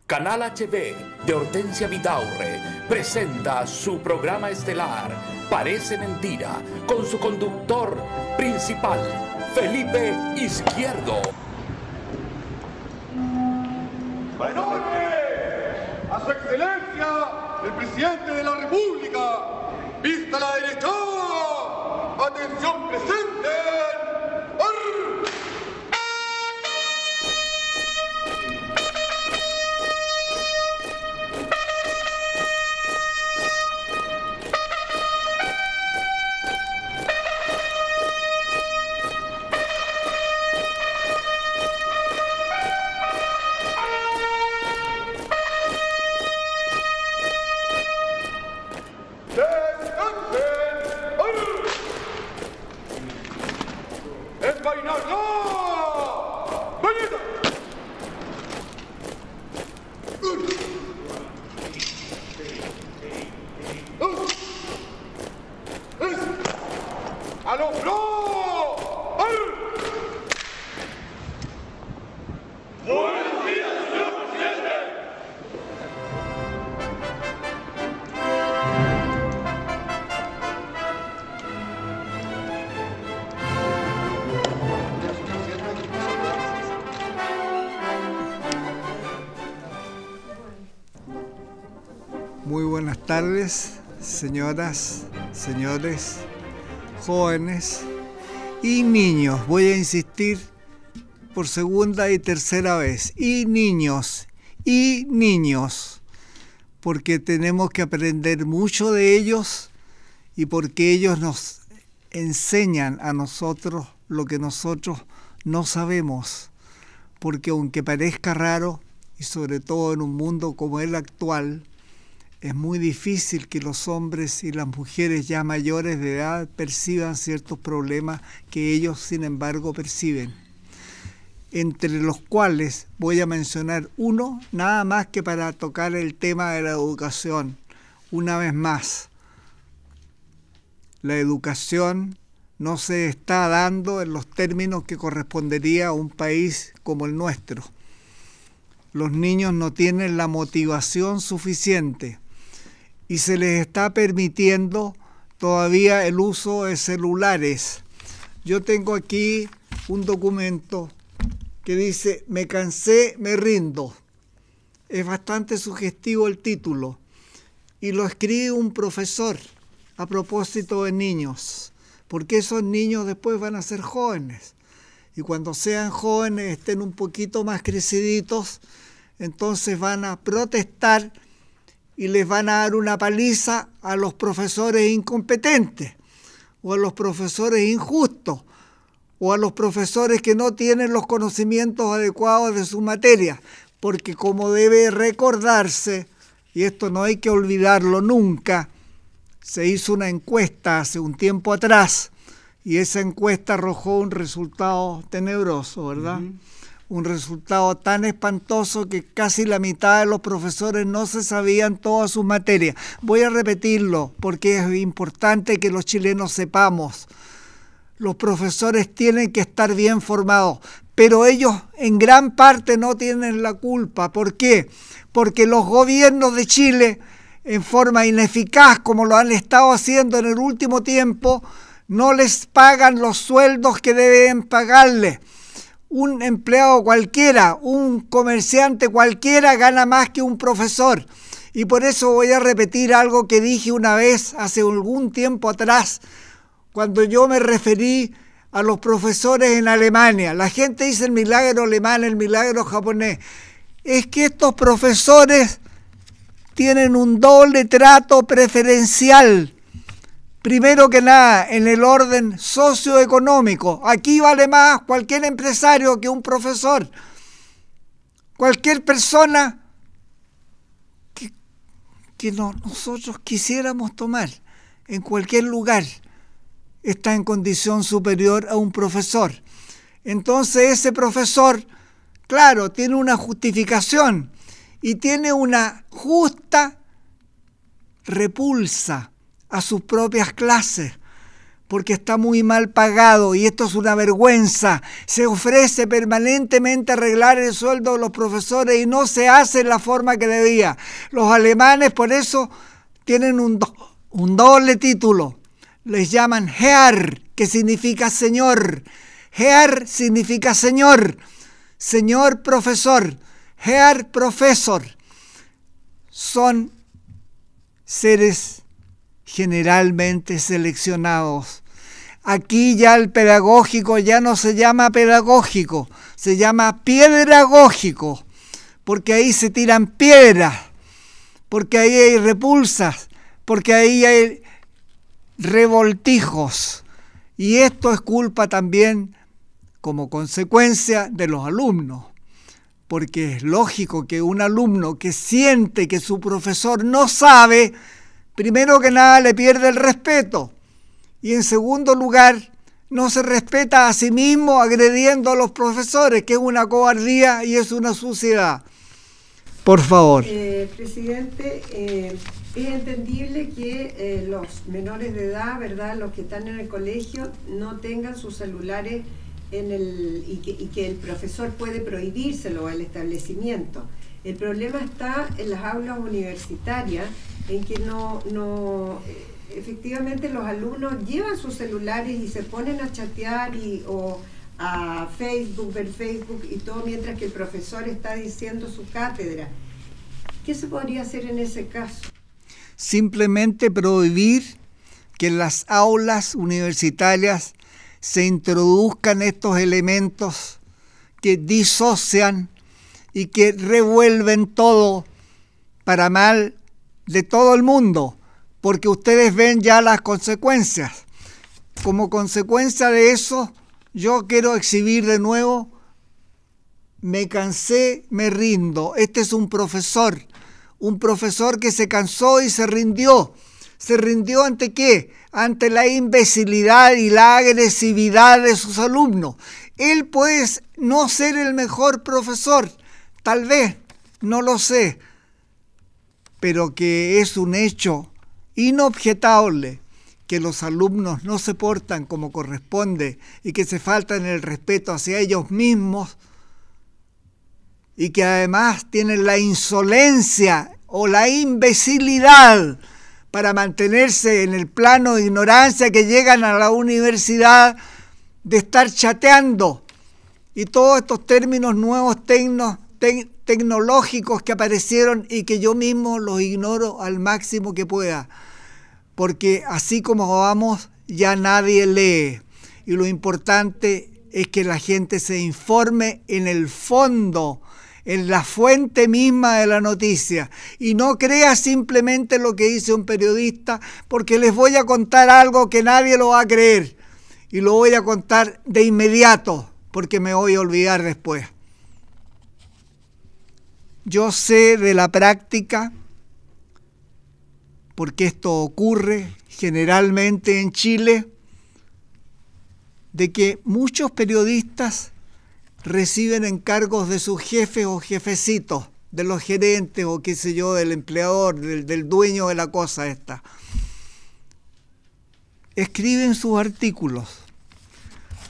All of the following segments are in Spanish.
Canal HB de Hortensia Vidaurre presenta su programa estelar Parece Mentira, con su conductor principal, Felipe Izquierdo. Buenas noches a su excelencia, el presidente de la República. Vista la derecha. Atención presente. ¡Arr! Muy buenas tardes, señoras, señores, jóvenes y niños. Voy a insistir por segunda y tercera vez. Y niños, porque tenemos que aprender mucho de ellos y porque ellos nos enseñan a nosotros lo que nosotros no sabemos. Porque aunque parezca raro, y sobre todo en un mundo como el actual, es muy difícil que los hombres y las mujeres ya mayores de edad perciban ciertos problemas que ellos, sin embargo, perciben. Entre los cuales voy a mencionar uno, nada más que para tocar el tema de la educación. Una vez más, la educación no se está dando en los términos que correspondería a un país como el nuestro. Los niños no tienen la motivación suficiente y se les está permitiendo todavía el uso de celulares. Yo tengo aquí un documento que dice: me cansé, me rindo. Es bastante sugestivo el título y lo escribe un profesor a propósito de niños, porque esos niños después van a ser jóvenes y cuando sean jóvenes, estén un poquito más creciditos, entonces van a protestar y les van a dar una paliza a los profesores incompetentes, o a los profesores injustos, o a los profesores que no tienen los conocimientos adecuados de su materia, porque como debe recordarse, y esto no hay que olvidarlo nunca, se hizo una encuesta hace un tiempo atrás, y esa encuesta arrojó un resultado tenebroso, ¿verdad? Un resultado tan espantoso que casi la mitad de los profesores no se sabían todas sus materias. Voy a repetirlo porque es importante que los chilenos sepamos. Los profesores tienen que estar bien formados, pero ellos en gran parte no tienen la culpa. ¿Por qué? Porque los gobiernos de Chile, en forma ineficaz como lo han estado haciendo en el último tiempo, no les pagan los sueldos que deben pagarles. Un empleado cualquiera, un comerciante cualquiera gana más que un profesor. Y por eso voy a repetir algo que dije una vez hace algún tiempo atrás, cuando yo me referí a los profesores en Alemania. La gente dice el milagro alemán, el milagro japonés. Es que estos profesores tienen un doble trato preferencial. Primero que nada, en el orden socioeconómico. Aquí vale más cualquier empresario que un profesor. Cualquier persona que nosotros quisiéramos tomar en cualquier lugar está en condición superior a un profesor. Entonces ese profesor, claro, tiene una justificación y tiene una justa repulsa a sus propias clases, porque está muy mal pagado y esto es una vergüenza. Se ofrece permanentemente arreglar el sueldo de los profesores y no se hace en la forma que debía. Los alemanes por eso tienen un doble título. Les llaman Herr, que significa señor. Herr significa señor. Señor profesor. Herr Professor. Son seres generalmente seleccionados. Aquí ya el pedagógico ya no se llama pedagógico, se llama piedragógico, porque ahí se tiran piedras, porque ahí hay repulsas, porque ahí hay revoltijos. Y esto es culpa también, como consecuencia, de los alumnos, porque es lógico que un alumno que siente que su profesor no sabe, primero que nada le pierde el respeto y en segundo lugar no se respeta a sí mismo agrediendo a los profesores, que es una cobardía y es una suciedad. Por favor. Presidente, es entendible que los menores de edad, ¿verdad?, los que están en el colegio, no tengan sus celulares y que el profesor puede prohibírselo al establecimiento. El problema está en las aulas universitarias, en que efectivamente los alumnos llevan sus celulares y se ponen a chatear o a Facebook, ver Facebook y todo, mientras que el profesor está diciendo su cátedra. ¿Qué se podría hacer en ese caso? Simplemente prohibir que en las aulas universitarias se introduzcan estos elementos que disocian y que revuelven todo para mal de todo el mundo, porque ustedes ven ya las consecuencias. Como consecuencia de eso, yo quiero exhibir de nuevo, me cansé, me rindo. Este es un profesor que se cansó y se rindió. ¿Se rindió ante qué? Ante la imbecilidad y la agresividad de sus alumnos. Él puede no ser el mejor profesor, tal vez, no lo sé, pero que es un hecho inobjetable que los alumnos no se portan como corresponde y que se faltan el respeto hacia ellos mismos y que además tienen la insolencia o la imbecilidad para mantenerse en el plano de ignorancia, que llegan a la universidad de estar chateando y todos estos términos nuevos tecnológicos que aparecieron y que yo mismo los ignoro al máximo que pueda, porque así como vamos ya nadie lee y lo importante es que la gente se informe en el fondo, en la fuente misma de la noticia, y no crea simplemente lo que dice un periodista, porque les voy a contar algo que nadie lo va a creer, y lo voy a contar de inmediato, porque me voy a olvidar después. Yo sé de la práctica, porque esto ocurre generalmente en Chile, de que muchos periodistas reciben encargos de sus jefes o jefecitos, de los gerentes o qué sé yo, del empleador, del dueño de la cosa esta. Escriben sus artículos,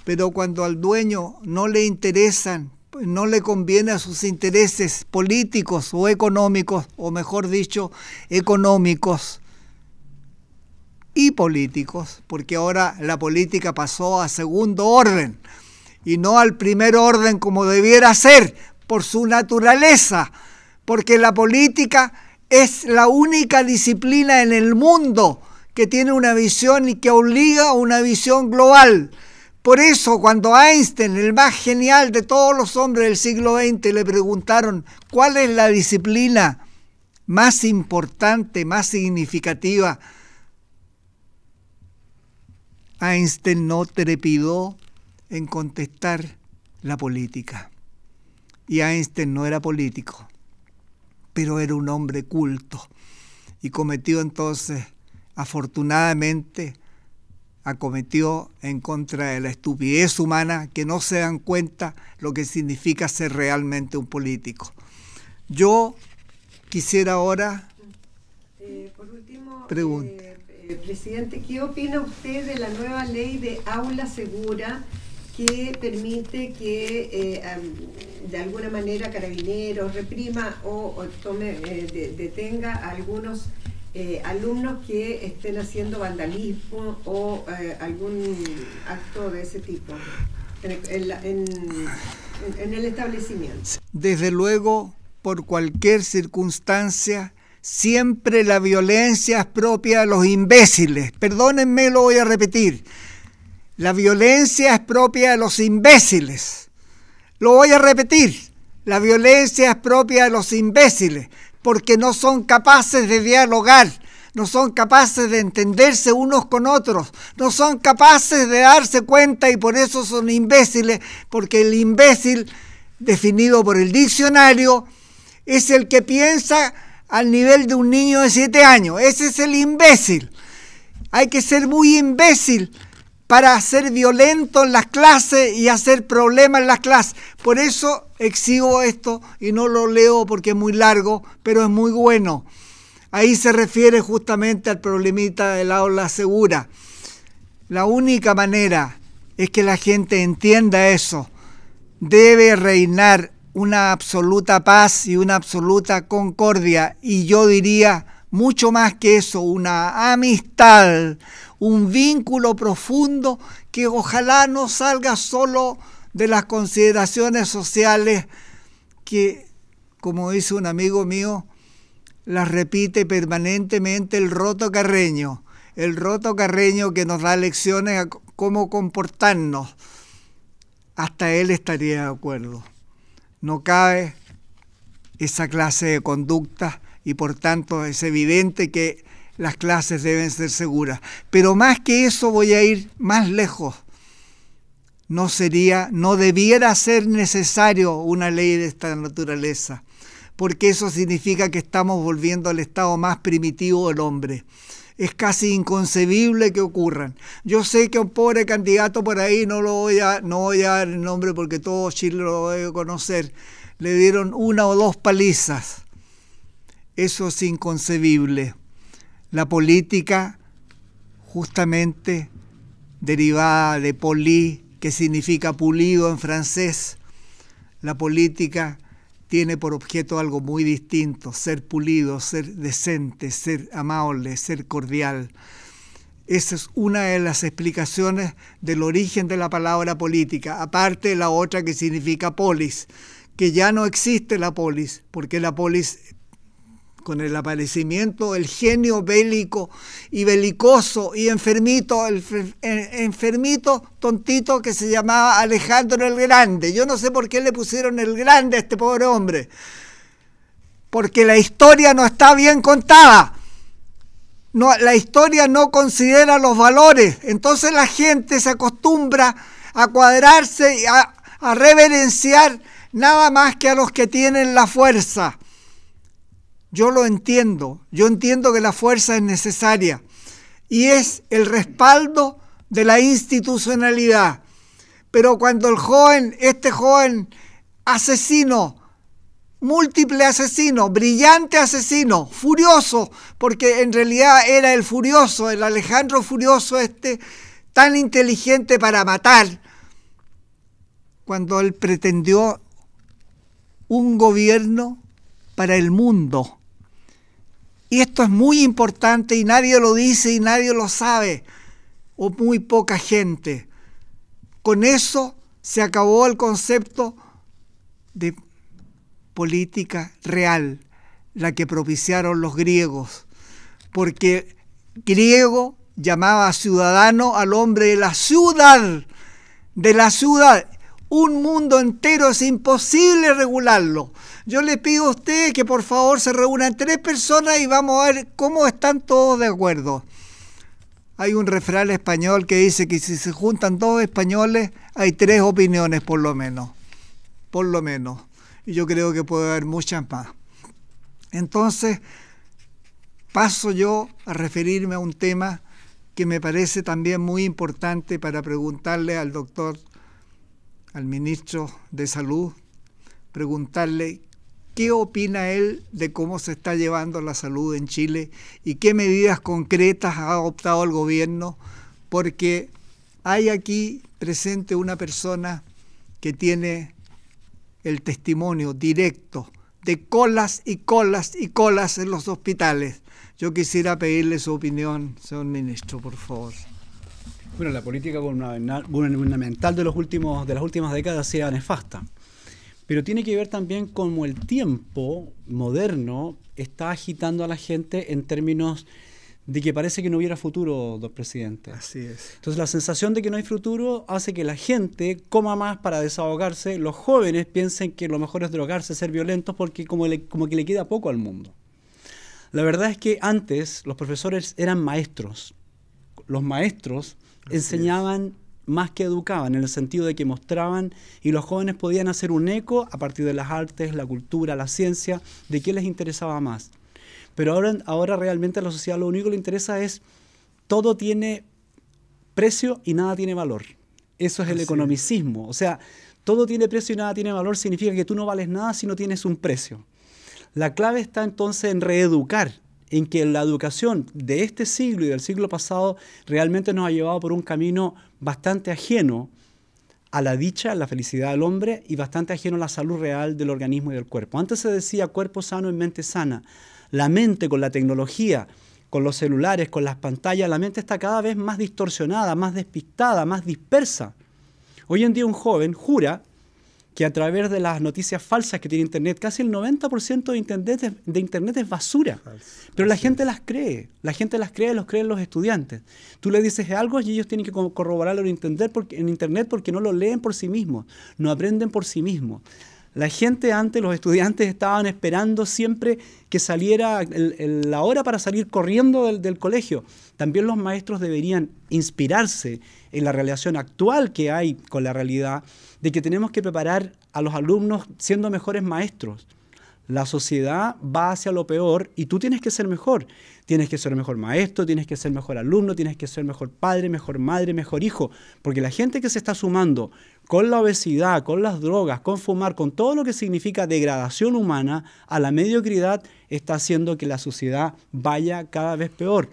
pero cuando al dueño no le interesan, no le conviene a sus intereses políticos o económicos, o mejor dicho, económicos y políticos, porque ahora la política pasó a segundo orden, y no al primer orden como debiera ser, por su naturaleza, porque la política es la única disciplina en el mundo que tiene una visión y que obliga a una visión global. Por eso cuando a Einstein, el más genial de todos los hombres del siglo XX, le preguntaron cuál es la disciplina más importante, más significativa, Einstein no trepidó en contestar la política. Y Einstein no era político, pero era un hombre culto y cometió entonces, afortunadamente, acometió en contra de la estupidez humana, que no se dan cuenta lo que significa ser realmente un político. Yo quisiera ahora... por último, pregunte. Presidente, ¿qué opina usted de la nueva ley de aula segura que permite que de alguna manera Carabineros reprima o detenga a algunos alumnos que estén haciendo vandalismo o algún acto de ese tipo en el establecimiento? Desde luego, por cualquier circunstancia, siempre la violencia es propia de los imbéciles. Perdónenme, lo voy a repetir. La violencia es propia de los imbéciles. Lo voy a repetir. La violencia es propia de los imbéciles, porque no son capaces de dialogar, no son capaces de entenderse unos con otros, no son capaces de darse cuenta y por eso son imbéciles, porque el imbécil, definido por el diccionario, es el que piensa al nivel de un niño de 7 años. Ese es el imbécil. Hay que ser muy imbécil para ser violento en las clases y hacer problemas en las clases. Por eso exhibo esto y no lo leo porque es muy largo, pero es muy bueno. Ahí se refiere justamente al problemita del aula segura. La única manera es que la gente entienda eso. Debe reinar una absoluta paz y una absoluta concordia, y yo diría mucho más que eso, una amistad, un vínculo profundo que ojalá no salga solo de las consideraciones sociales que, como dice un amigo mío, las repite permanentemente el Roto Carreño que nos da lecciones a cómo comportarnos. Hasta él estaría de acuerdo. No cabe esa clase de conducta y por tanto es evidente que las clases deben ser seguras. Pero más que eso voy a ir más lejos. No debiera ser necesario una ley de esta naturaleza, porque eso significa que estamos volviendo al estado más primitivo del hombre. Es casi inconcebible que ocurran. Yo sé que un pobre candidato por ahí, no voy a dar el nombre porque todo Chile lo debe conocer, le dieron 1 o 2 palizas. Eso es inconcebible. La política, justamente derivada de poli, que significa pulido en francés, la política tiene por objeto algo muy distinto: ser pulido, ser decente, ser amable, ser cordial. Esa es una de las explicaciones del origen de la palabra política, aparte de la otra que significa polis, que ya no existe la polis, porque la polis, con el aparecimiento del genio bélico y belicoso y enfermito, el enfermito tontito que se llamaba Alejandro el Grande. Yo no sé por qué le pusieron el Grande a este pobre hombre, porque la historia no está bien contada. No, la historia no considera los valores, entonces la gente se acostumbra a cuadrarse y a reverenciar nada más que a los que tienen la fuerza. Yo lo entiendo, yo entiendo que la fuerza es necesaria y es el respaldo de la institucionalidad. Pero cuando este joven asesino, múltiple asesino, brillante asesino, furioso, porque en realidad era el furioso, el Alejandro Furioso tan inteligente para matar, cuando él pretendió un gobierno para el mundo. Y esto es muy importante y nadie lo dice y nadie lo sabe, o muy poca gente. Con eso se acabó el concepto de política real, la que propiciaron los griegos, porque griego llamaba ciudadano al hombre de la ciudad. Un mundo entero es imposible regularlo. Yo le pido a usted que por favor se reúnan 3 personas y vamos a ver cómo están todos de acuerdo. Hay un refrán español que dice que si se juntan 2 españoles hay 3 opiniones por lo menos. Y yo creo que puede haber muchas más. Entonces, paso yo a referirme a un tema que me parece también muy importante para preguntarle al ministro de Salud, preguntarle ¿qué opina él de cómo se está llevando la salud en Chile y qué medidas concretas ha adoptado el gobierno? Porque hay aquí presente una persona que tiene el testimonio directo de colas y colas y colas en los hospitales. Yo quisiera pedirle su opinión, señor ministro, por favor. Bueno, la política gubernamental de las últimas décadas ha sido nefasta, pero tiene que ver también con cómo el tiempo moderno está agitando a la gente en términos de que parece que no hubiera futuro, don presidente. Así es. Entonces la sensación de que no hay futuro hace que la gente coma más para desahogarse, los jóvenes piensen que lo mejor es drogarse, ser violentos, porque como que le queda poco al mundo. La verdad es que antes los profesores eran maestros. Los maestros enseñaban más que educaban, en el sentido de que mostraban, y los jóvenes podían hacer un eco a partir de las artes, la cultura, la ciencia, de qué les interesaba más. Pero ahora realmente a la sociedad lo único que le interesa es todo tiene precio y nada tiene valor. Eso es el economicismo. O sea, todo tiene precio y nada tiene valor significa que tú no vales nada si no tienes un precio. La clave está entonces en reeducar, en que la educación de este siglo y del siglo pasado realmente nos ha llevado por un camino bastante ajeno a la dicha, a la felicidad del hombre y bastante ajeno a la salud real del organismo y del cuerpo. Antes se decía cuerpo sano en mente sana. La mente con la tecnología, con los celulares, con las pantallas, la mente está cada vez más distorsionada, más despistada, más dispersa. Hoy en día un joven jura que a través de las noticias falsas que tiene Internet, casi el 90% de Internet es basura. Pero la gente las cree. La gente las cree, los creen los estudiantes. Tú le dices algo y ellos tienen que corroborarlo en Internet porque no lo leen por sí mismos, no aprenden por sí mismos. La gente antes, los estudiantes estaban esperando siempre que saliera la hora para salir corriendo del colegio. También los maestros deberían inspirarse en la relación actual que hay con la realidad de que tenemos que preparar a los alumnos siendo mejores maestros. La sociedad va hacia lo peor y tú tienes que ser mejor. Tienes que ser mejor maestro, tienes que ser mejor alumno, tienes que ser mejor padre, mejor madre, mejor hijo. Porque la gente que se está sumando con la obesidad, con las drogas, con fumar, con todo lo que significa degradación humana, a la mediocridad, está haciendo que la sociedad vaya cada vez peor.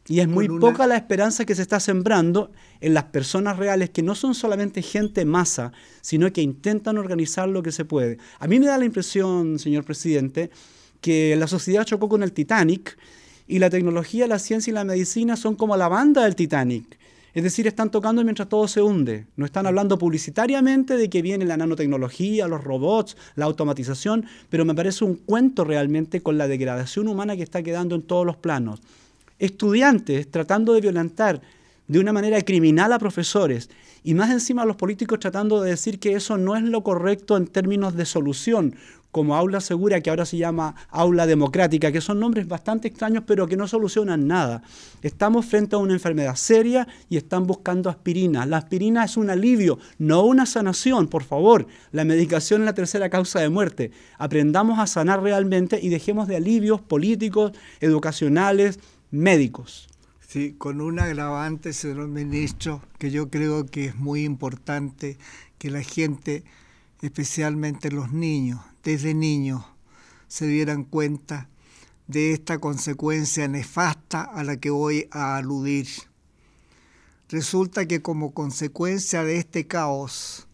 Y es muy poca la esperanza que se está sembrando en las personas reales, que no son solamente gente masa, sino que intentan organizar lo que se puede. A mí me da la impresión, señor presidente, que la sociedad chocó con el Titanic y la tecnología, la ciencia y la medicina son como la banda del Titanic. Es decir, están tocando mientras todo se hunde. No están hablando publicitariamente de que viene la nanotecnología, los robots, la automatización, pero me parece un cuento realmente con la degradación humana que está quedando en todos los planos. Estudiantes tratando de violentar de una manera criminal a profesores y más encima los políticos tratando de decir que eso no es lo correcto en términos de solución, como aula segura, que ahora se llama aula democrática, que son nombres bastante extraños pero que no solucionan nada. Estamos frente a una enfermedad seria y están buscando aspirina. La aspirina es un alivio, no una sanación, por favor. La medicación es la tercera causa de muerte. Aprendamos a sanar realmente y dejemos de alivios políticos, educacionales, médicos. Sí, con un agravante, señor ministro, que yo creo que es muy importante que la gente, especialmente los niños, desde niños, se dieran cuenta de esta consecuencia nefasta a la que voy a aludir. Resulta que como consecuencia de este caos,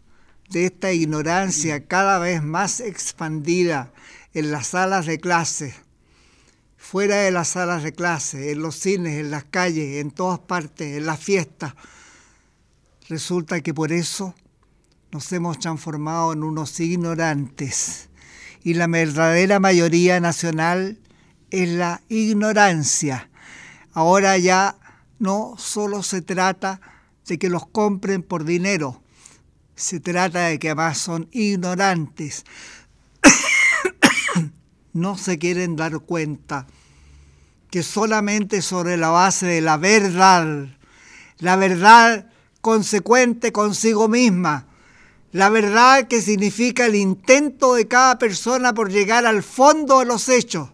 de esta ignorancia cada vez más expandida en las salas de clase, fuera de las salas de clase, en los cines, en las calles, en todas partes, en las fiestas. Resulta que por eso nos hemos transformado en unos ignorantes. Y la verdadera mayoría nacional es la ignorancia. Ahora ya no solo se trata de que los compren por dinero, se trata de que además son ignorantes. No se quieren dar cuenta que solamente sobre la base de la verdad consecuente consigo misma, la verdad que significa el intento de cada persona por llegar al fondo de los hechos,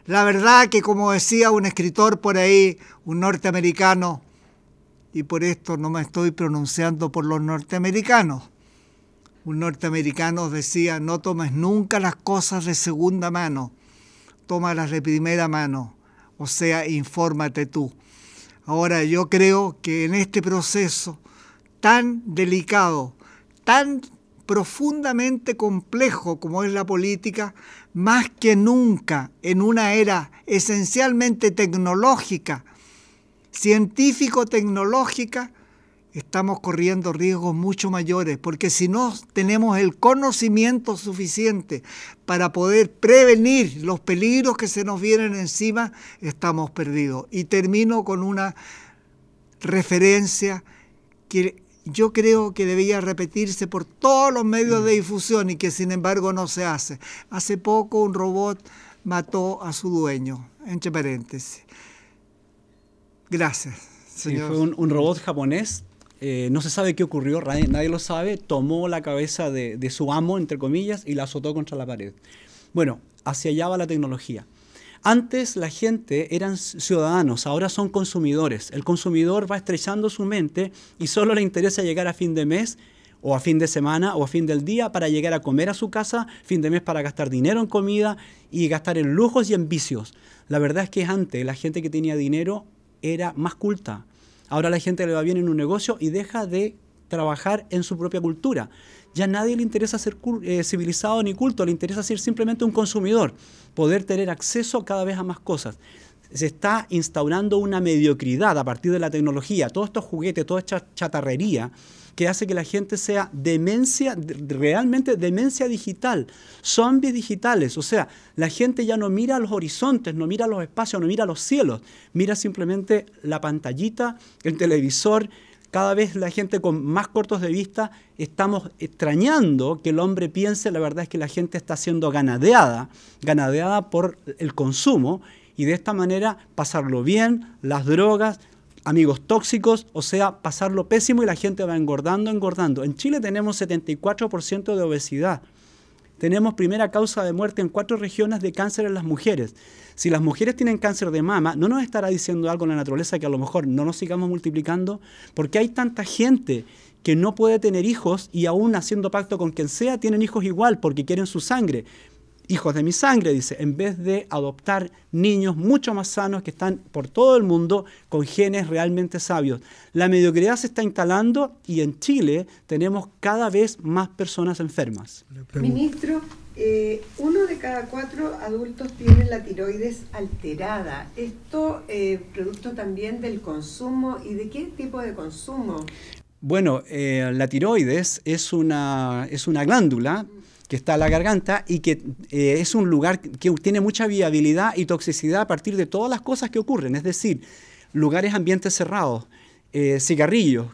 la verdad que, como decía un escritor por ahí, un norteamericano, y por esto no me estoy pronunciando por los norteamericanos, Un norteamericano decía, no tomes nunca las cosas de segunda mano, tómalas de primera mano, o sea, infórmate tú. Ahora, yo creo que en este proceso tan delicado, tan profundamente complejo como es la política, más que nunca en una era esencialmente tecnológica, científico-tecnológica, estamos corriendo riesgos mucho mayores, porque si no tenemos el conocimiento suficiente para poder prevenir los peligros que se nos vienen encima, estamos perdidos. Y termino con una referencia que yo creo que debía repetirse por todos los medios de difusión y que sin embargo no se hace. Hace poco un robot mató a su dueño, entre paréntesis. Gracias, señor. Sí, fue un robot japonés. No se sabe qué ocurrió, nadie lo sabe. Tomó la cabeza de su amo, entre comillas, y la azotó contra la pared. Bueno, hacia allá va la tecnología. Antes la gente eran ciudadanos, ahora son consumidores. El consumidor va estrechando su mente y solo le interesa llegar a fin de mes o a fin de semana o a fin del día para llegar a comer a su casa, fin de mes para gastar dinero en comida y gastar en lujos y en vicios. La verdad es que antes la gente que tenía dinero era más culta. Ahora la gente le va bien en un negocio y deja de trabajar en su propia cultura. Ya a nadie le interesa ser civilizado ni culto, le interesa ser simplemente un consumidor, poder tener acceso cada vez a más cosas. Se está instaurando una mediocridad a partir de la tecnología, todos estos juguetes, toda esta chatarrería que hace que la gente sea demencia, realmente demencia digital, zombies digitales. O sea, la gente ya no mira a los horizontes, no mira a los espacios, no mira a los cielos, mira simplemente la pantallita, el televisor. Cada vez la gente con más cortos de vista, estamos extrañando que el hombre piense. La verdad es que la gente está siendo ganadeada por el consumo y de esta manera pasarlo bien, las drogas, amigos tóxicos, o sea, pasarlo pésimo y la gente va engordando. En Chile tenemos 74% de obesidad. Tenemos primera causa de muerte en 4 regiones de cáncer en las mujeres. Si las mujeres tienen cáncer de mama, ¿no nos estará diciendo algo en la naturaleza que a lo mejor no nos sigamos multiplicando? Porque hay tanta gente que no puede tener hijos y aún haciendo pacto con quien sea, tienen hijos igual porque quieren su sangre. Hijos de mi sangre, dice, en vez de adoptar niños mucho más sanos que están por todo el mundo con genes realmente sabios. La mediocridad se está instalando y en Chile tenemos cada vez más personas enfermas. Ministro, 1 de cada 4 adultos tiene la tiroides alterada. ¿Esto producto también del consumo y de qué tipo de consumo? Bueno, la tiroides es una glándula que está en la garganta y que es un lugar que tiene mucha viabilidad y toxicidad a partir de todas las cosas que ocurren, es decir, lugares, ambientes cerrados, cigarrillos.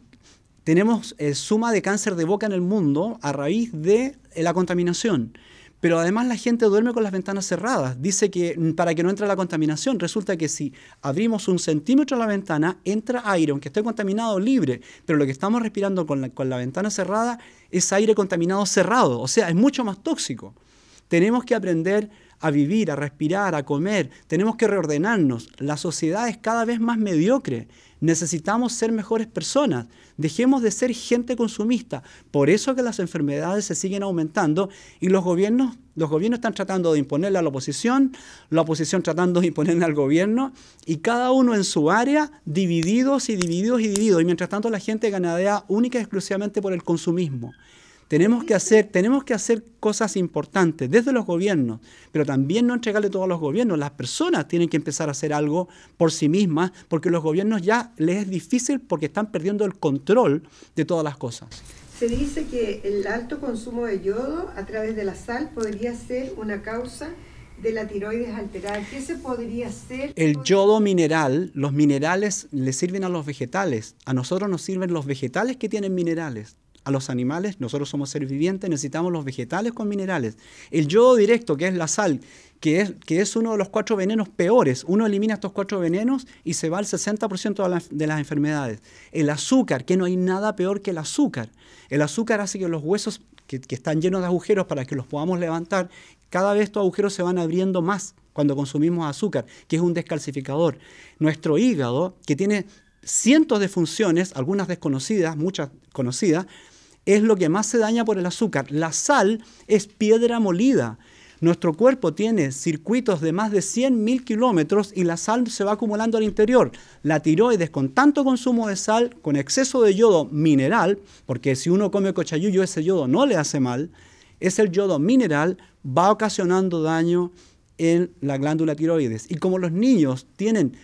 Tenemos suma de cáncer de boca en el mundo a raíz de la contaminación. Pero además la gente duerme con las ventanas cerradas. Dice que para que no entre la contaminación, resulta que si abrimos 1 centímetro la ventana, entra aire, aunque esté contaminado, libre. Pero lo que estamos respirando con la ventana cerrada es aire contaminado cerrado. O sea, es mucho más tóxico. Tenemos que aprender a vivir, a respirar, a comer. Tenemos que reordenarnos. La sociedad es cada vez más mediocre. Necesitamos ser mejores personas. Dejemos de ser gente consumista. Por eso que las enfermedades se siguen aumentando y los gobiernos están tratando de imponerle a la oposición tratando de imponerle al gobierno y cada uno en su área divididos. Y mientras tanto la gente ganadea única y exclusivamente por el consumismo. Tenemos que hacer cosas importantes desde los gobiernos, pero también no entregarle todo a los gobiernos. Las personas tienen que empezar a hacer algo por sí mismas, porque los gobiernos ya les es difícil porque están perdiendo el control de todas las cosas. Se dice que el alto consumo de yodo a través de la sal podría ser una causa de la tiroides alterada. ¿Qué se podría hacer? El yodo mineral, los minerales le sirven a los vegetales. A nosotros nos sirven los vegetales que tienen minerales. A los animales, nosotros somos seres vivientes, necesitamos los vegetales con minerales. El yodo directo, que es la sal, que es uno de los 4 venenos peores. Uno elimina estos 4 venenos y se va al 60% de las enfermedades. El azúcar, que no hay nada peor que el azúcar. El azúcar hace que los huesos, que están llenos de agujeros para que los podamos levantar, cada vez estos agujeros se van abriendo más cuando consumimos azúcar, que es un descalcificador. Nuestro hígado, que tiene cientos de funciones, algunas desconocidas, muchas conocidas, es lo que más se daña por el azúcar. La sal es piedra molida. Nuestro cuerpo tiene circuitos de más de 100.000 kilómetros y la sal se va acumulando al interior. La tiroides, con tanto consumo de sal, con exceso de yodo mineral, porque si uno come cochayuyo ese yodo no le hace mal, es el yodo mineral, va ocasionando daño en la glándula tiroides. Y como los niños tienen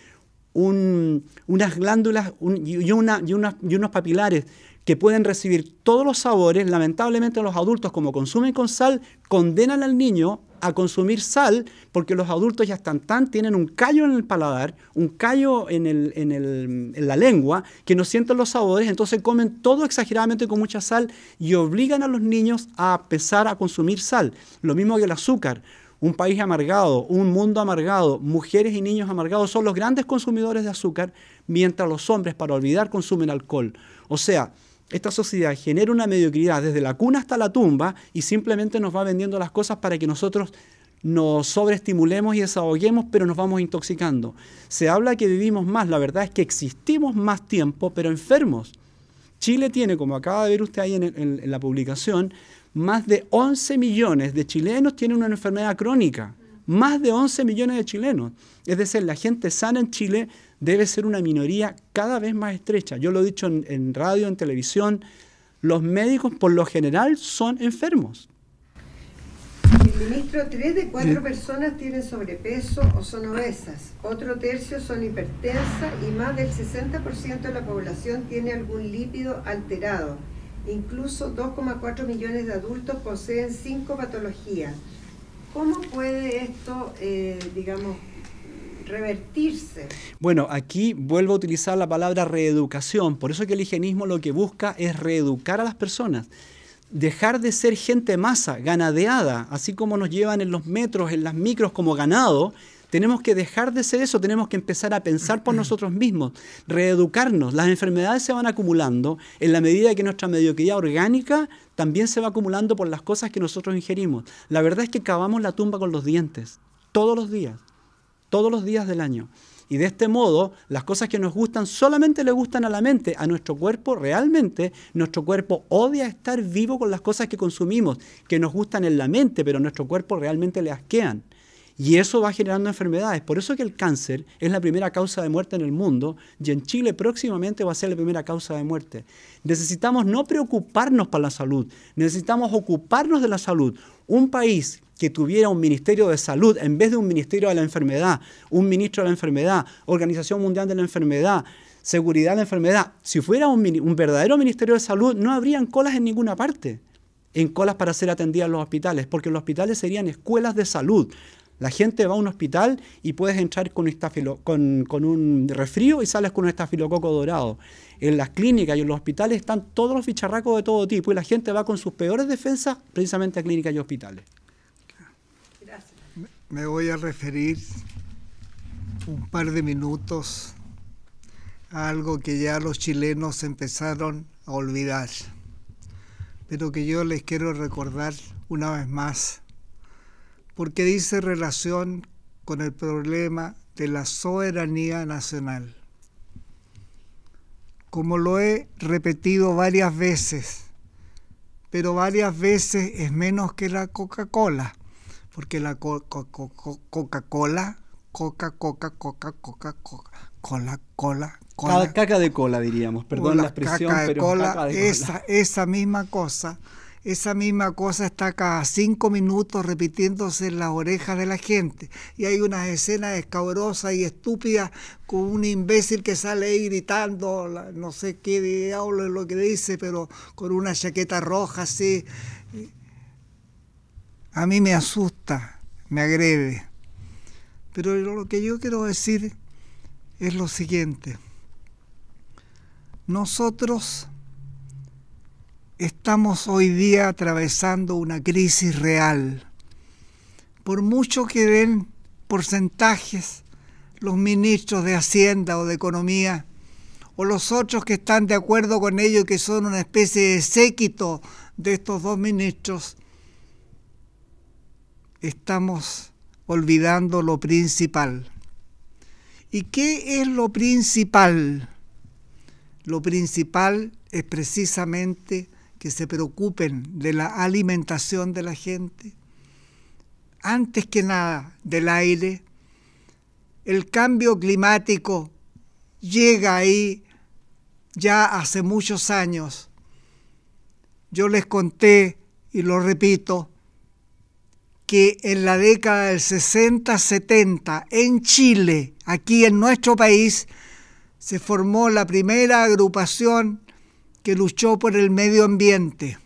unas glándulas y unos papilares que pueden recibir todos los sabores, lamentablemente los adultos, como consumen con sal, condenan al niño a consumir sal, porque los adultos ya tienen un callo en el paladar, un callo en la lengua, que no sienten los sabores, entonces comen todo exageradamente con mucha sal y obligan a los niños a empezar a consumir sal. Lo mismo que el azúcar. Un país amargado, un mundo amargado, mujeres y niños amargados son los grandes consumidores de azúcar, mientras los hombres, para olvidar, consumen alcohol. O sea, esta sociedad genera una mediocridad desde la cuna hasta la tumba y simplemente nos va vendiendo las cosas para que nosotros nos sobreestimulemos y desahoguemos, pero nos vamos intoxicando. Se habla que vivimos más, la verdad es que existimos más tiempo, pero enfermos. Chile tiene, como acaba de ver usted ahí en la publicación, más de 11 millones de chilenos tienen una enfermedad crónica. Más de 11 millones de chilenos. Es decir, la gente sana en Chile debe ser una minoría cada vez más estrecha. Yo lo he dicho en radio, en televisión. Los médicos, por lo general, son enfermos. Ministro, 3 de 4 personas tienen sobrepeso o son obesas. Otro tercio son hipertensas y más del 60% de la población tiene algún lípido alterado. Incluso 2,4 millones de adultos poseen 5 patologías. ¿Cómo puede esto, revertirse? Bueno, aquí vuelvo a utilizar la palabra reeducación. Por eso que el higienismo lo que busca es reeducar a las personas. Dejar de ser gente masa, ganadeada, así como nos llevan en los metros, en las micros como ganado. Tenemos que dejar de ser eso, tenemos que empezar a pensar por nosotros mismos, reeducarnos. Las enfermedades se van acumulando en la medida que nuestra mediocridad orgánica también se va acumulando por las cosas que nosotros ingerimos. La verdad es que cavamos la tumba con los dientes, todos los días del año. Y de este modo, las cosas que nos gustan solamente le gustan a la mente, a nuestro cuerpo realmente. Nuestro cuerpo odia estar vivo con las cosas que consumimos, que nos gustan en la mente, pero a nuestro cuerpo realmente le asquean. Y eso va generando enfermedades. Por eso que el cáncer es la primera causa de muerte en el mundo y en Chile próximamente va a ser la primera causa de muerte. Necesitamos no preocuparnos por la salud, necesitamos ocuparnos de la salud. Un país que tuviera un ministerio de salud en vez de un ministerio de la enfermedad, un ministro de la enfermedad, Organización Mundial de la Enfermedad, Seguridad de la Enfermedad, si fuera un verdadero ministerio de salud, no habrían colas en ninguna parte, en colas para ser atendidas en los hospitales, porque los hospitales serían escuelas de salud. La gente va a un hospital y puedes entrar con un resfrío y sales con un estafilococo dorado. En las clínicas y en los hospitales están todos los bicharracos de todo tipo y la gente va con sus peores defensas precisamente a clínicas y hospitales. Gracias. Me voy a referir un par de minutos a algo que ya los chilenos empezaron a olvidar, pero que yo les quiero recordar una vez más, porque dice relación con el problema de la soberanía nacional. Como lo he repetido varias veces, pero varias veces es menos que la Coca-Cola, porque la Coca-Cola, Caca de cola, diríamos, perdón la expresión, caca de pero cola, caca de cola. Esa misma cosa está cada 5 minutos repitiéndose en las orejas de la gente. Y hay unas escenas escabrosas y estúpidas con un imbécil que sale ahí gritando, no sé qué diablo es lo que dice, pero con una chaqueta roja así. A mí me asusta, me agrede. Pero lo que yo quiero decir es lo siguiente. Nosotros estamos hoy día atravesando una crisis real. Por mucho que den porcentajes los ministros de Hacienda o de Economía, o los otros que están de acuerdo con ello, que son una especie de séquito de estos dos ministros, estamos olvidando lo principal. ¿Y qué es lo principal? Lo principal es precisamente que que se preocupen de la alimentación de la gente, antes que nada del aire. El cambio climático llega ahí ya hace muchos años. Yo les conté, y lo repito, que en la década del 60-70 en Chile, aquí en nuestro país, se formó la primera agrupación que luchó por el medio ambiente.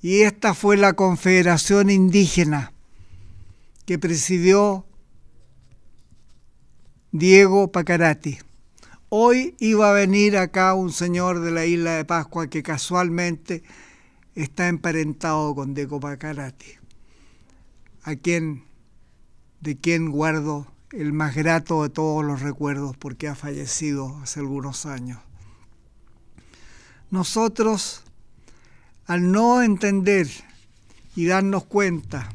Y esta fue la Confederación Indígena, que presidió Diego Pacarati. Hoy iba a venir acá un señor de la isla de Pascua que casualmente está emparentado con Diego Pacarati, de quien guardo el más grato de todos los recuerdos porque ha fallecido hace algunos años. Nosotros, al no entender y darnos cuenta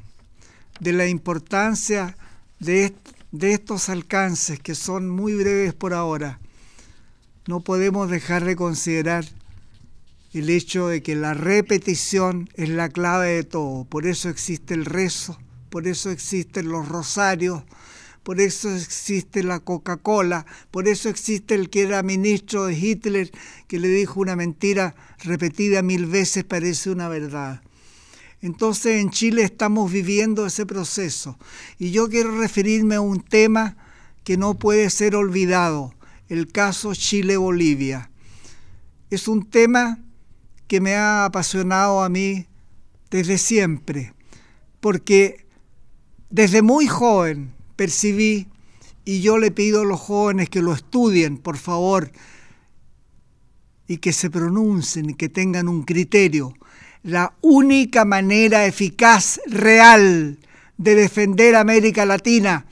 de la importancia de estos alcances, que son muy breves por ahora, no podemos dejar de considerar el hecho de que la repetición es la clave de todo. Por eso existe el rezo, por eso existen los rosarios, por eso existe la Coca-Cola, por eso existe el que era ministro de Hitler, que le dijo una mentira repetida 1000 veces parece una verdad. Entonces en Chile estamos viviendo ese proceso. Y yo quiero referirme a un tema que no puede ser olvidado, el caso Chile-Bolivia. Es un tema que me ha apasionado a mí desde siempre, porque desde muy joven percibí, y yo le pido a los jóvenes que lo estudien, por favor, y que se pronuncien y que tengan un criterio. La única manera eficaz, real, de defender a América Latina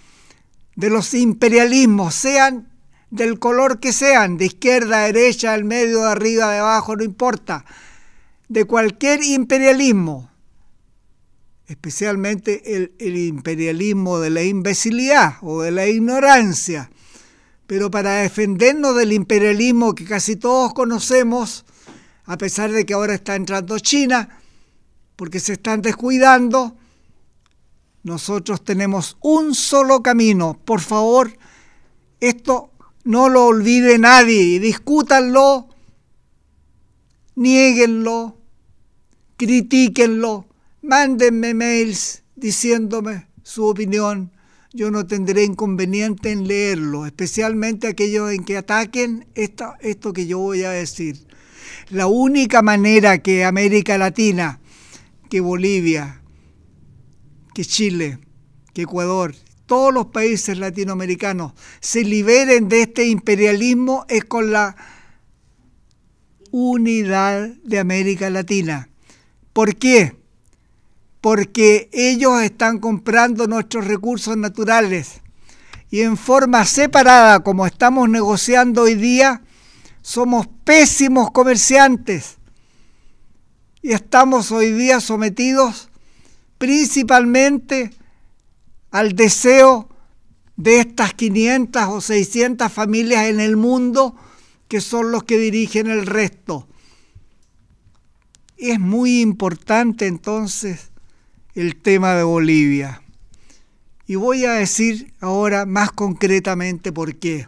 de los imperialismos, sean del color que sean, de izquierda, derecha, del medio, de arriba, de abajo, no importa, de cualquier imperialismo, especialmente el imperialismo de la imbecilidad o de la ignorancia. Pero para defendernos del imperialismo que casi todos conocemos, a pesar de que ahora está entrando China, porque se están descuidando, nosotros tenemos un solo camino. Por favor, esto no lo olvide nadie, discútanlo, niéguenlo, critíquenlo, mándenme mails diciéndome su opinión. Yo no tendré inconveniente en leerlo, especialmente aquellos en que ataquen esto que yo voy a decir. La única manera que América Latina, que Bolivia, que Chile, que Ecuador, todos los países latinoamericanos se liberen de este imperialismo es con la unidad de América Latina. ¿Por qué? Porque ellos están comprando nuestros recursos naturales y en forma separada, como estamos negociando hoy día, somos pésimos comerciantes y estamos hoy día sometidos principalmente al deseo de estas 500 o 600 familias en el mundo que son los que dirigen el resto. Es muy importante entonces el tema de Bolivia. Y voy a decir ahora más concretamente por qué.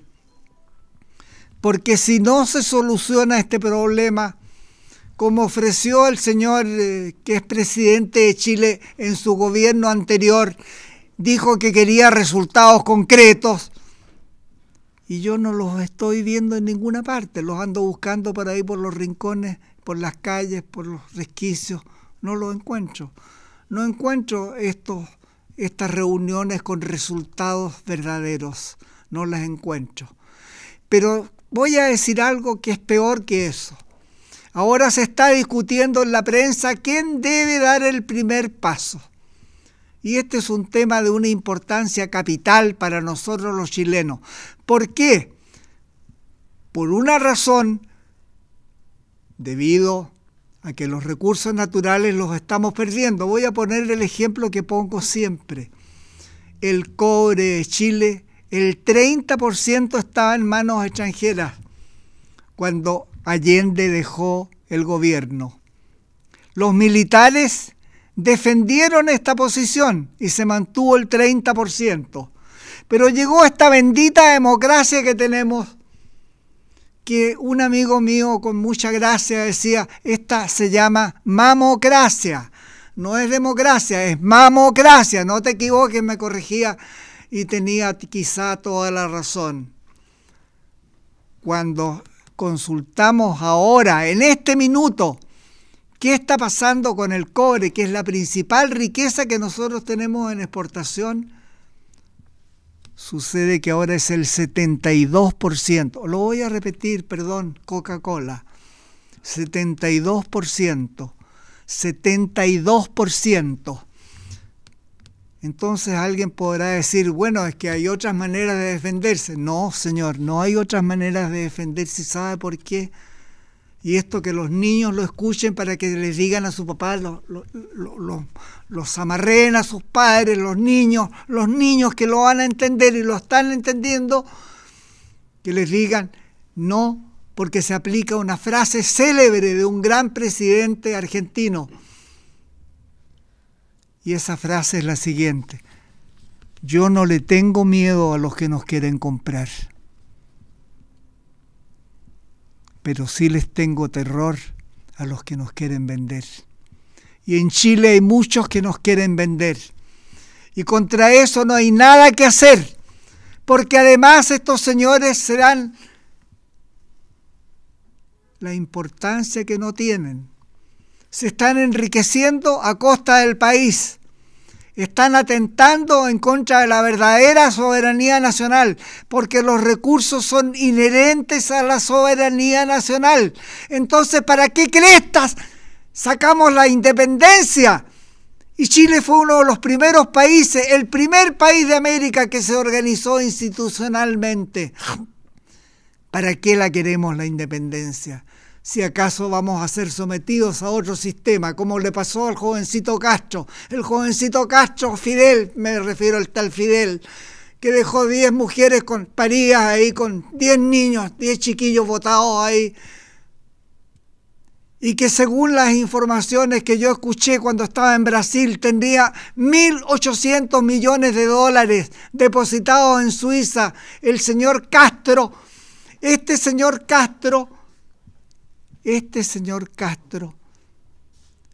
Porque si no se soluciona este problema, como ofreció el señor que es presidente de Chile en su gobierno anterior, dijo que quería resultados concretos, y yo no los estoy viendo en ninguna parte, los ando buscando por ahí, por los rincones, por las calles, por los resquicios, no los encuentro. No encuentro estas reuniones con resultados verdaderos, no las encuentro. Pero voy a decir algo que es peor que eso. Ahora se está discutiendo en la prensa quién debe dar el primer paso. Y este es un tema de una importancia capital para nosotros los chilenos. ¿Por qué? Por una razón, debido a que los recursos naturales los estamos perdiendo. Voy a poner el ejemplo que pongo siempre. El cobre de Chile, el 30% estaba en manos extranjeras cuando Allende dejó el gobierno. Los militares defendieron esta posición y se mantuvo el 30%. Pero llegó esta bendita democracia que tenemos, que un amigo mío con mucha gracia decía, esta se llama mamocracia. No es democracia, es mamocracia. No te equivoques, me corregía y tenía quizá toda la razón. Cuando consultamos ahora, en este minuto, qué está pasando con el cobre, que es la principal riqueza que nosotros tenemos en exportación, sucede que ahora es el 72%. Lo voy a repetir, perdón, Coca-Cola. 72%. 72%. Entonces alguien podrá decir, bueno, es que hay otras maneras de defenderse. No, señor, no hay otras maneras de defenderse. ¿Sabe por qué? Y esto que los niños lo escuchen para que les digan a su papá, los amarreen a sus padres, los niños que lo van a entender y lo están entendiendo, que les digan no, porque se aplica una frase célebre de un gran presidente argentino. Y esa frase es la siguiente: yo no le tengo miedo a los que nos quieren comprar, pero sí les tengo terror a los que nos quieren vender. Y en Chile hay muchos que nos quieren vender. Y contra eso no hay nada que hacer, porque además estos señores serán la importancia que no tienen. Se están enriqueciendo a costa del país. Están atentando en contra de la verdadera soberanía nacional, porque los recursos son inherentes a la soberanía nacional. Entonces, ¿para qué crestas sacamos la independencia? Y Chile fue uno de los primeros países, el primer país de América que se organizó institucionalmente. ¿Para qué la queremos la independencia? Si acaso vamos a ser sometidos a otro sistema, como le pasó al jovencito Castro. El jovencito Castro, Fidel, me refiero al tal Fidel, que dejó 10 mujeres paridas ahí, con 10 niños, 10 chiquillos botados ahí. Y que según las informaciones que yo escuché cuando estaba en Brasil, tendría 1.800 millones de dólares depositados en Suiza. El señor Castro, este señor Castro,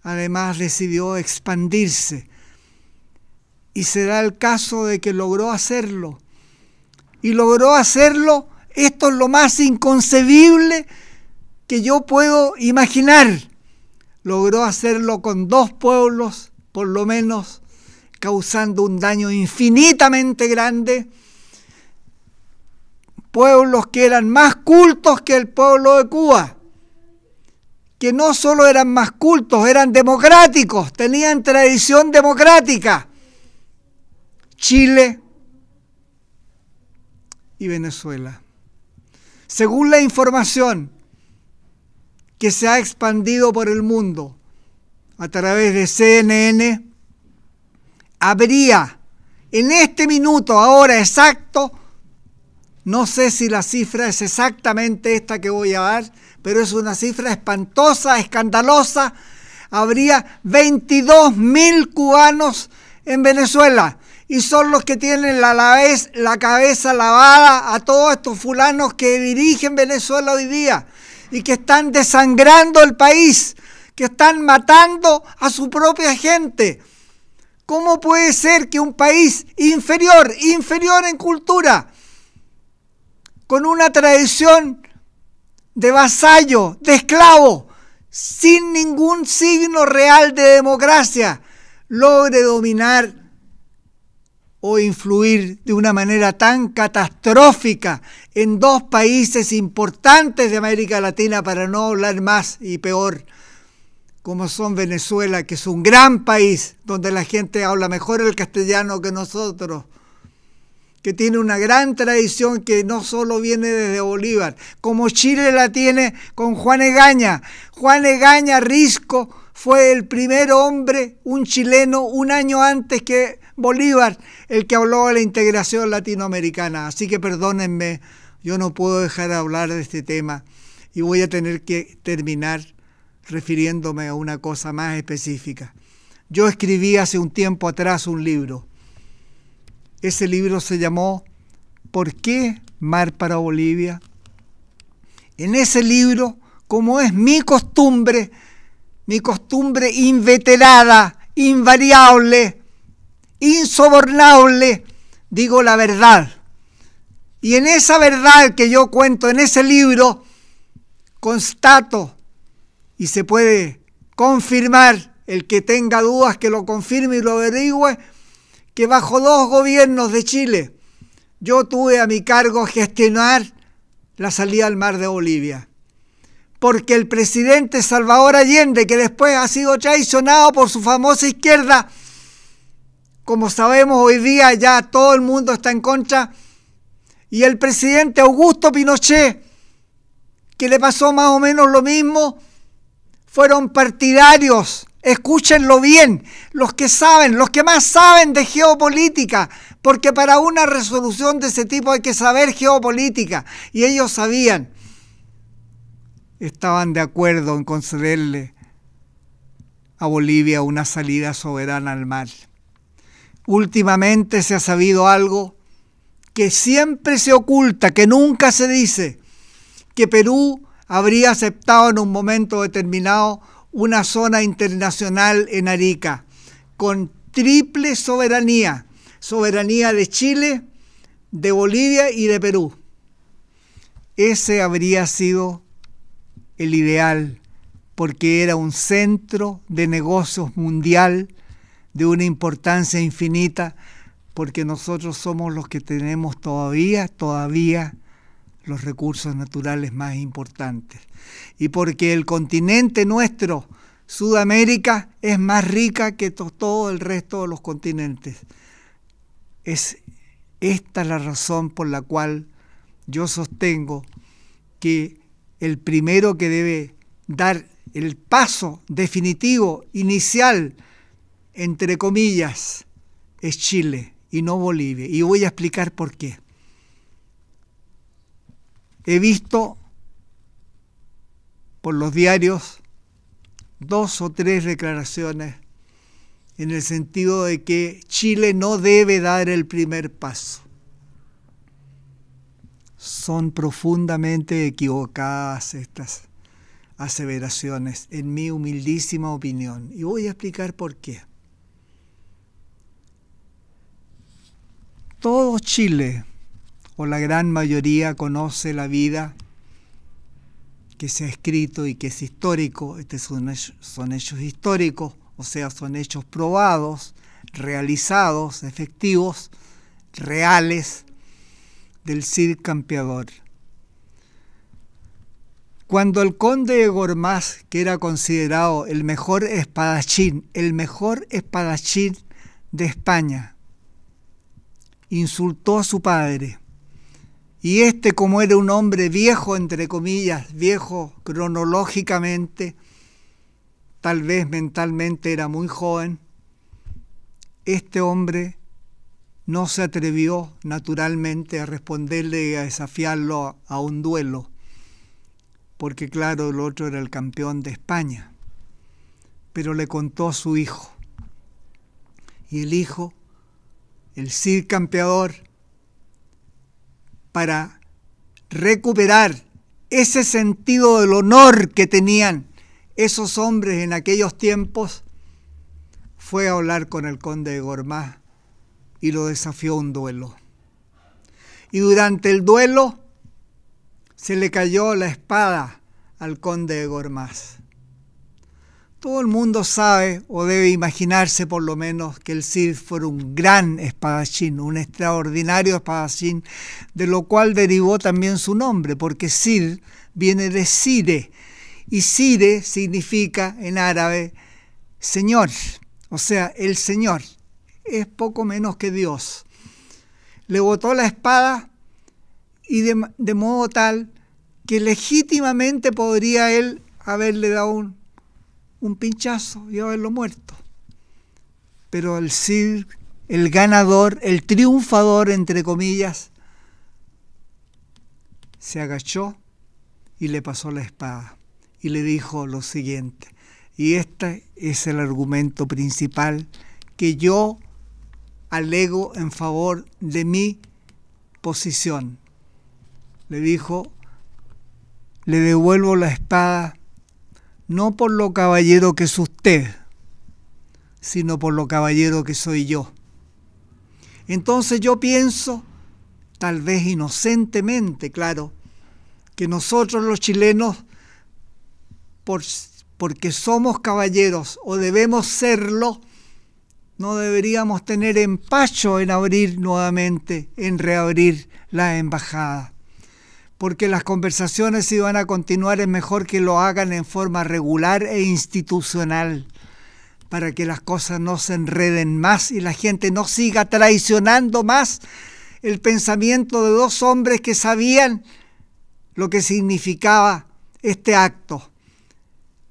además decidió expandirse, y se da el caso de que logró hacerlo. Y logró hacerlo, esto es lo más inconcebible que yo puedo imaginar. Logró hacerlo con 2 pueblos, por lo menos, causando un daño infinitamente grande. Pueblos que eran más cultos que el pueblo de Cuba, que no solo eran más cultos, eran democráticos, tenían tradición democrática. Chile y Venezuela. Según la información que se ha expandido por el mundo a través de CNN, habría en este minuto, ahora exacto, no sé si la cifra es exactamente esta que voy a dar, pero es una cifra espantosa, escandalosa. Habría 22.000 cubanos en Venezuela, y son los que tienen la cabeza lavada a todos estos fulanos que dirigen Venezuela hoy día y que están desangrando el país, que están matando a su propia gente. ¿Cómo puede ser que un país inferior en cultura, con una tradición de vasallo, de esclavo, sin ningún signo real de democracia, logre dominar o influir de una manera tan catastrófica en 2 países importantes de América Latina, para no hablar más y peor, como son Venezuela, que es un gran país donde la gente habla mejor el castellano que nosotros, que tiene una gran tradición que no solo viene desde Bolívar, como Chile la tiene con Juan Egaña. Juan Egaña Risco fue el primer hombre, un chileno, un año antes que Bolívar, el que habló de la integración latinoamericana. Así que perdónenme, yo no puedo dejar de hablar de este tema y voy a tener que terminar refiriéndome a una cosa más específica. Yo escribí hace un tiempo atrás un libro. Ese libro se llamó ¿Por qué Mar para Bolivia? En ese libro, como es mi costumbre inveterada, invariable, insobornable, digo la verdad. Y en esa verdad que yo cuento en ese libro, constato, y se puede confirmar, el que tenga dudas que lo confirme y lo averigüe, que bajo 2 gobiernos de Chile yo tuve a mi cargo gestionar la salida al mar de Bolivia. Porque el presidente Salvador Allende, que después ha sido traicionado por su famosa izquierda, como sabemos hoy día ya todo el mundo está en contra, y el presidente Augusto Pinochet, que le pasó más o menos lo mismo, fueron partidarios, escúchenlo bien, los que más saben de geopolítica, porque para una resolución de ese tipo hay que saber geopolítica, y ellos sabían, estaban de acuerdo en concederle a Bolivia una salida soberana al mar. Últimamente se ha sabido algo que siempre se oculta, que nunca se dice, que Perú habría aceptado en un momento determinado una zona internacional en Arica, con triple soberanía, soberanía de Chile, de Bolivia y de Perú. Ese habría sido el ideal, porque era un centro de negocios mundial de una importancia infinita, porque nosotros somos los que tenemos todavía los recursos naturales más importantes. Y porque el continente nuestro, Sudamérica, es más rica que todo el resto de los continentes. Es esta la razón por la cual yo sostengo que el primero que debe dar el paso definitivo, inicial, entre comillas, es Chile y no Bolivia. Y voy a explicar por qué. He visto por los diarios 2 o 3 declaraciones en el sentido de que Chile no debe dar el primer paso. Son profundamente equivocadas estas aseveraciones, en mi humildísima opinión. Y voy a explicar por qué. Todo Chile, o la gran mayoría, conoce la vida que se ha escrito y que es histórico. Estos son hechos históricos, o sea, son hechos probados, realizados, efectivos, reales, del Cid Campeador. Cuando el conde de Gormaz, que era considerado el mejor espadachín de España, insultó a su padre, y este, como era un hombre viejo, entre comillas, viejo cronológicamente, tal vez mentalmente era muy joven, este hombre no se atrevió naturalmente a responderle y a desafiarlo a un duelo, porque claro, el otro era el campeón de España, pero le contó a su hijo, y el hijo, el Cid Campeador, para recuperar ese sentido del honor que tenían esos hombres en aquellos tiempos, fue a hablar con el conde de Gormaz y lo desafió a un duelo. Y durante el duelo se le cayó la espada al conde de Gormaz. Todo el mundo sabe, o debe imaginarse por lo menos, que el Cid fue un gran espadachín, un extraordinario espadachín, de lo cual derivó también su nombre, porque Cid viene de Cire, y Cire significa en árabe Señor, o sea, el Señor, es poco menos que Dios. Le botó la espada y de modo tal que legítimamente podría él haberle dado un pinchazo y haberlo muerto. Pero el Cid, el ganador, el triunfador, entre comillas, se agachó y le pasó la espada. y le dijo lo siguiente, y este es el argumento principal que yo alego en favor de mi posición. Le dijo, le devuelvo la espada no por lo caballero que es usted, sino por lo caballero que soy yo. Entonces yo pienso, tal vez inocentemente, claro, que nosotros los chilenos, porque somos caballeros o debemos serlo, no deberíamos tener empacho en abrir nuevamente, en reabrir la embajada. Porque las conversaciones si van a continuar es mejor que lo hagan en forma regular e institucional, para que las cosas no se enreden más y la gente no siga traicionando más el pensamiento de dos hombres que sabían lo que significaba este acto.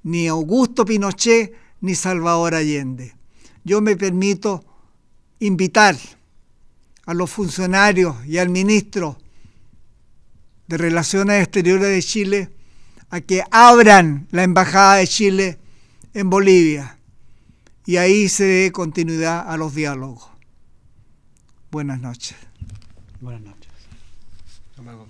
Ni Augusto Pinochet ni Salvador Allende. Yo me permito invitar a los funcionarios y al ministro de Relaciones Exteriores de Chile a que abran la Embajada de Chile en Bolivia y ahí se dé continuidad a los diálogos. Buenas noches. Buenas noches. Hasta luego.